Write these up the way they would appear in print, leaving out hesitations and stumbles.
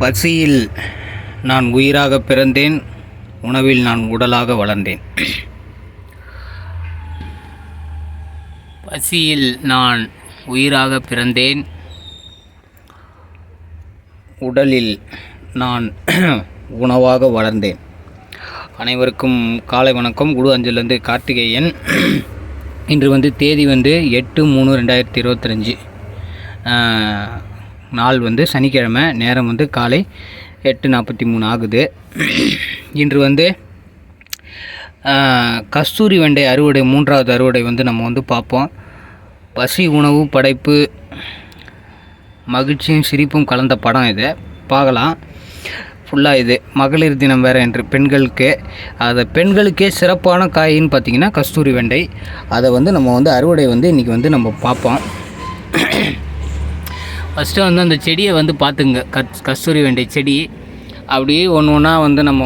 பசியில் நான் உயிராக பிறந்தேன், உணவில் நான் உடலாக வளர்ந்தேன். பசியில் நான் உயிராக பிறந்தேன், உடலில் நான் உணவாக வளர்ந்தேன். அனைவருக்கும் காலை வணக்கம். குடு அஞ்சலேருந்து கார்த்திகேயன். இன்று தேதி 8/3/2025. நாள் சனிக்கிழமை. நேரம் காலை 8:43 ஆகுது. இன்று கஸ்தூரி வெண்டை அறுவடை, 3வது அறுவடை நம்ம பார்ப்போம். பசி உணவு படைப்பு, மகிழ்ச்சியும் சிரிப்பும் கலந்த படம். இதை பார்க்கலாம் ஃபுல்லாக. இது மகளிர் தினம் வேறு என்று பெண்களுக்கே சிறப்பான காயின்னு பார்த்திங்கன்னா கஸ்தூரி வெண்டை. அதை நம்ம அறுவடை இன்றைக்கி நம்ம பார்ப்போம். ஃபஸ்ட்டு அந்த செடியை பார்த்துங்க. கஸ்தூரி வெண்டை செடி அப்படியே ஒன்று ஒன்றா நம்ம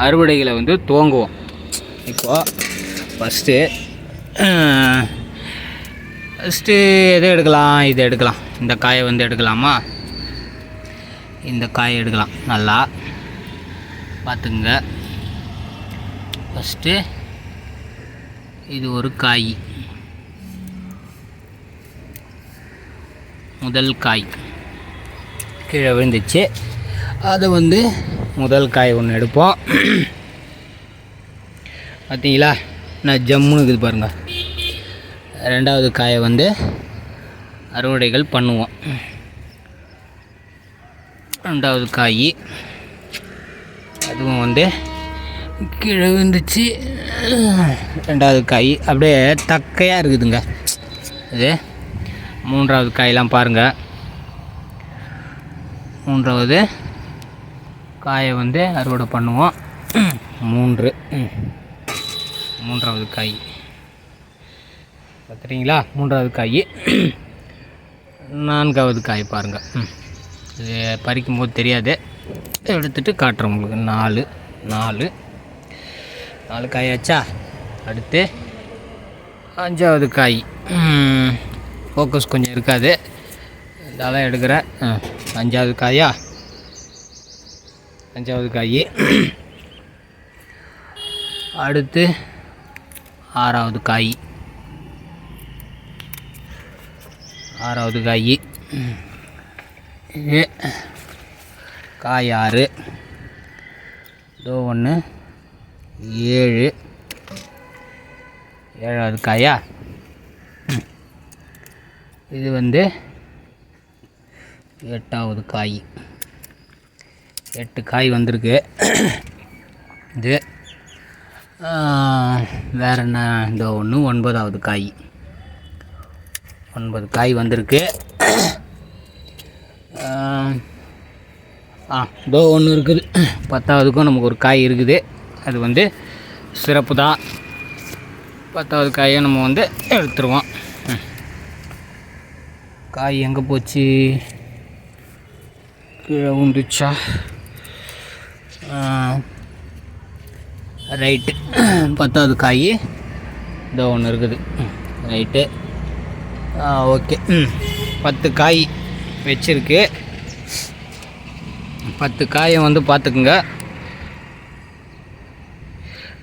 அறுவடைகளை துவங்குவோம். இப்போது ஃபஸ்ட்டு எதை எடுக்கலாம்? இதை எடுக்கலாம். இந்த காயை எடுக்கலாமா? இந்த காயை எடுக்கலாம். நல்லா பார்த்துங்க. ஃபஸ்ட்டு இது ஒரு காய், முதல் காய் கீழே விழுந்துச்சு. அதை முதல் காய் ஒன்று எடுப்போம். பார்த்தீங்களா, நான் ஜம்முன்னு இருக்குது பாருங்கள். ரெண்டாவது காயை அறுவடைகள் பண்ணுவோம். ரெண்டாவது காய் அதுவும் கீழே விழுந்துச்சு. ரெண்டாவது காய் அப்படியே தக்கையாக இருக்குதுங்க. இது மூன்றாவது காயெல்லாம் பாருங்கள். மூன்றாவது காயை அறுவடை பண்ணுவோம். மூன்றாவது காய் பார்த்துட்டிங்களா? மூன்றாவது காய். நான்காவது காய் பாருங்கள். இது பறிக்கும்போது தெரியாது, எடுத்துகிட்டு காட்டுறோம் உங்களுக்கு. நாலு காயாச்சா? அடுத்து அஞ்சாவது காய். ஃபோக்கஸ் கொஞ்சம் இருக்காது, இதெல்லாம் எடுக்கிறேன். அஞ்சாவது காயா? அஞ்சாவது காய். அடுத்து ஆறாவது காய். ஆறாவது காய். இது காய் 6. இதோ ஒன்று 7. ஏழாவது காயா? இது 8வது காய். 8 காய் வந்திருக்கு. இது வேறு என்ன? இந்த ஒன்று 9வது காய். 9 காய் வந்திருக்கு. இதோ ஒன்று இருக்குது. 10வதுக்கும் நமக்கு ஒரு காய் இருக்குது. அது சிறப்பு தான். 10வது காயை நம்ம எடுத்துருவோம். காய் எங்கே போச்சு? கீழே வந்துச்சா? ரைட்டு. 10வது காய் இதோ ஒன்று இருக்குது. Right, okay. 10 காய் வச்சுருக்கு. 10 காயை பார்த்துக்குங்க.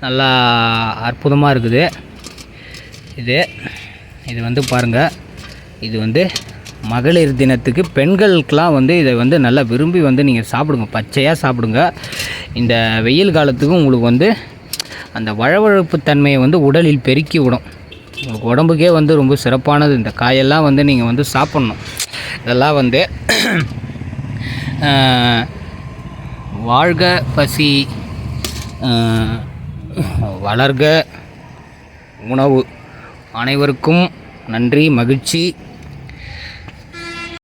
நல்லா அற்புதமாக இருக்குது. இது பாருங்கள். இது மகளிர் தினத்துக்கு பெண்களுக்கெலாம் இதை நல்லா விரும்பி நீங்கள் சாப்பிடுங்க. பச்சையாக சாப்பிடுங்க. இந்த வெயில் காலத்துக்கு உங்களுக்கு அந்த வழவழப்பு தன்மையை உடலில் பெருக்கி விடும். உங்களுக்கு உடம்புக்கே ரொம்ப சிறப்பானது. இந்த காயெல்லாம் நீங்கள் சாப்பிட்ணும். இதெல்லாம் வாழ்க பசி, வளர்க உணவு. அனைவருக்கும் நன்றி, மகிழ்ச்சி.